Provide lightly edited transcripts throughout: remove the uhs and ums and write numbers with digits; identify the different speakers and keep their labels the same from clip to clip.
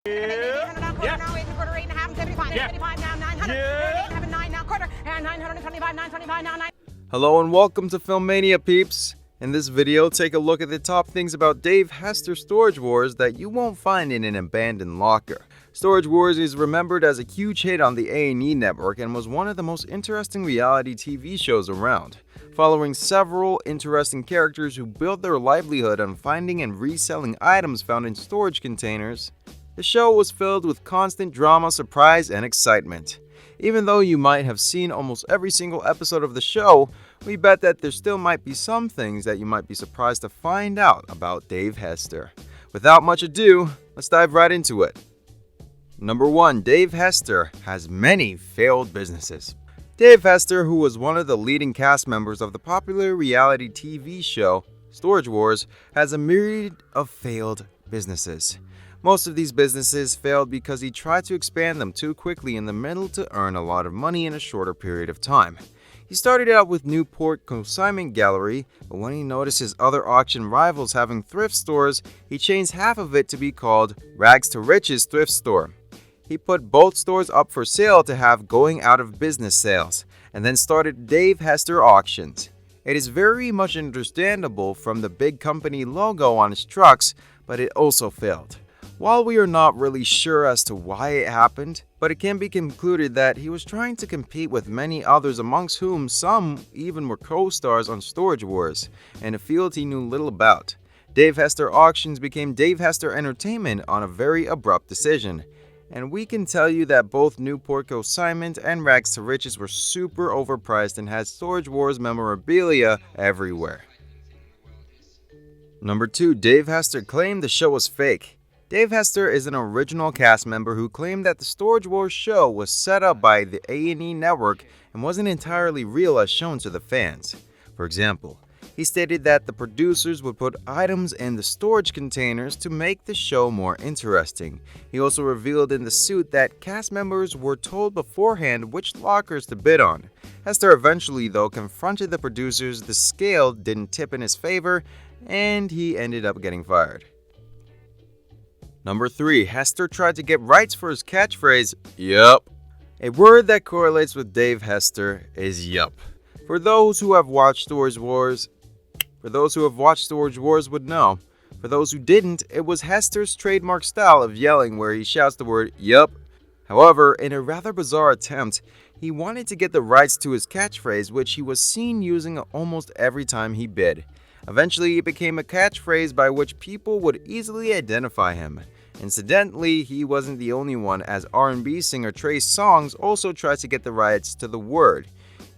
Speaker 1: Hello and welcome to Film Mania, peeps. In this video, take a look at the top things about Dave Hester Storage Wars that you won't find in an abandoned locker. Storage Wars is remembered as a huge hit on the A&E network and was one of the most interesting reality TV shows around, following several interesting characters who built their livelihood on finding and reselling items found in storage containers. The show was filled with constant drama, surprise, and excitement. Even though you might have seen almost every single episode of the show, we bet that there still might be some things that you might be surprised to find out about Dave Hester. Without much ado, let's dive right into it. Number 1. Dave Hester has many failed businesses. Dave Hester, who was one of the leading cast members of the popular reality TV show Storage Wars, has a myriad of failed businesses. Most of these businesses failed because he tried to expand them too quickly in the middle to earn a lot of money in a shorter period of time. He started out with NUMBERT Consignment Gallery, but when he noticed his other auction rivals having thrift stores, he changed half of it to be called Rags to Riches Thrift Store. He put both stores up for sale to have going out of business sales, and then started Dave Hester Auctions. It is very much understandable from the big company logo on his trucks, but it also failed. While we are not really sure as to why it happened, but it can be concluded that he was trying to compete with many others, amongst whom some even were co-stars on Storage Wars, in a field he knew little about. Dave Hester Auctions became Dave Hester Entertainment on a very abrupt decision, and we can tell you that both NUMBERT Consignment and Rags to Riches were super overpriced and had Storage Wars memorabilia everywhere. Number 2. Dave Hester claimed the show was fake. Dave Hester is an original cast member who claimed that the Storage Wars show was set up by the A&E network and wasn't entirely real as shown to the fans. For example, he stated that the producers would put items in the storage containers to make the show more interesting. He also revealed in the suit that cast members were told beforehand which lockers to bid on. Hester eventually, though, confronted the producers. The scale didn't tip in his favor, and he ended up getting fired. Number 3. Hester tried to get rights for his catchphrase, Yuuup. A word that correlates with Dave Hester is yup. For those who have watched Storage Wars would know. For those who didn't, it was Hester's trademark style of yelling where he shouts the word yup. However, in a rather bizarre attempt, he wanted to get the rights to his catchphrase, which he was seen using almost every time he bid. Eventually, it became a catchphrase by which people would easily identify him. Incidentally, he wasn't the only one, as R&B singer Trey Songz also tried to get the rights to the word.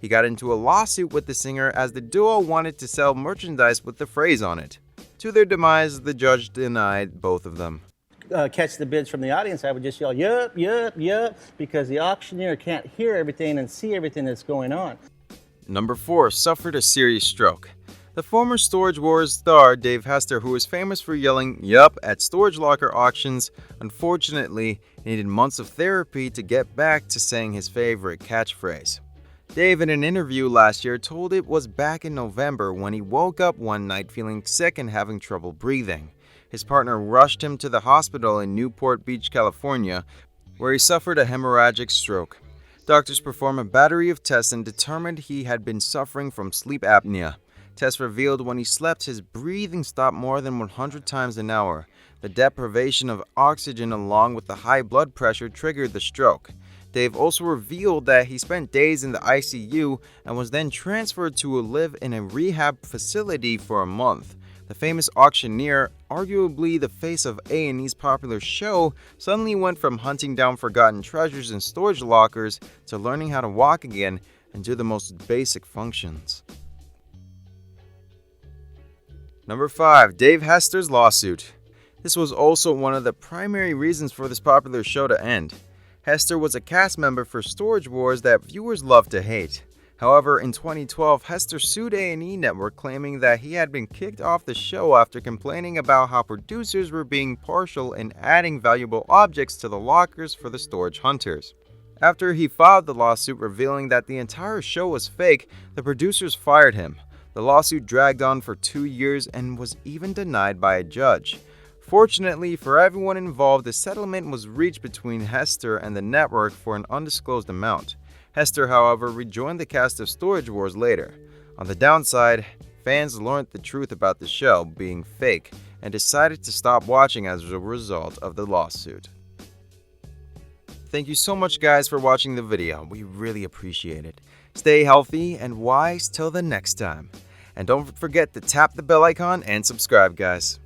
Speaker 1: He got into a lawsuit with the singer as the duo wanted to sell merchandise with the phrase on it. To their demise, the judge denied both of them.
Speaker 2: Catch the bids from the audience, I would just yell, yup, yup, yup, because the auctioneer can't hear everything and see everything that's going on.
Speaker 1: Number 4. Suffered a serious stroke. The former Storage Wars star Dave Hester, who is famous for yelling yup at storage locker auctions, unfortunately needed months of therapy to get back to saying his favorite catchphrase. Dave, in an interview last year, told it was back in November when he woke up one night feeling sick and having trouble breathing. His partner rushed him to the hospital in Newport Beach, California, where he suffered a hemorrhagic stroke. Doctors performed a battery of tests and determined he had been suffering from sleep apnea. Tests revealed when he slept, his breathing stopped more than 100 times an hour. The deprivation of oxygen along with the high blood pressure triggered the stroke. Dave also revealed that he spent days in the ICU and was then transferred to live in a rehab facility for a month. The famous auctioneer, arguably the face of A&E's popular show, suddenly went from hunting down forgotten treasures in storage lockers to learning how to walk again and do the most basic functions. Number 5. Dave Hester's lawsuit. This was also one of the primary reasons for this popular show to end. Hester was a cast member for Storage Wars that viewers loved to hate. However, in 2012, Hester sued A&E Network, claiming that he had been kicked off the show after complaining about how producers were being partial in adding valuable objects to the lockers for the storage hunters. After he filed the lawsuit revealing that the entire show was fake, the producers fired him. The lawsuit dragged on for 2 years and was even denied by a judge. Fortunately for everyone involved, a settlement was reached between Hester and the network for an undisclosed amount. Hester, however, rejoined the cast of Storage Wars later. On the downside, fans learned the truth about the show being fake and decided to stop watching as a result of the lawsuit. Thank you so much guys for watching the video, we really appreciate it. Stay healthy and wise till the next time. And don't forget to tap the bell icon and subscribe guys.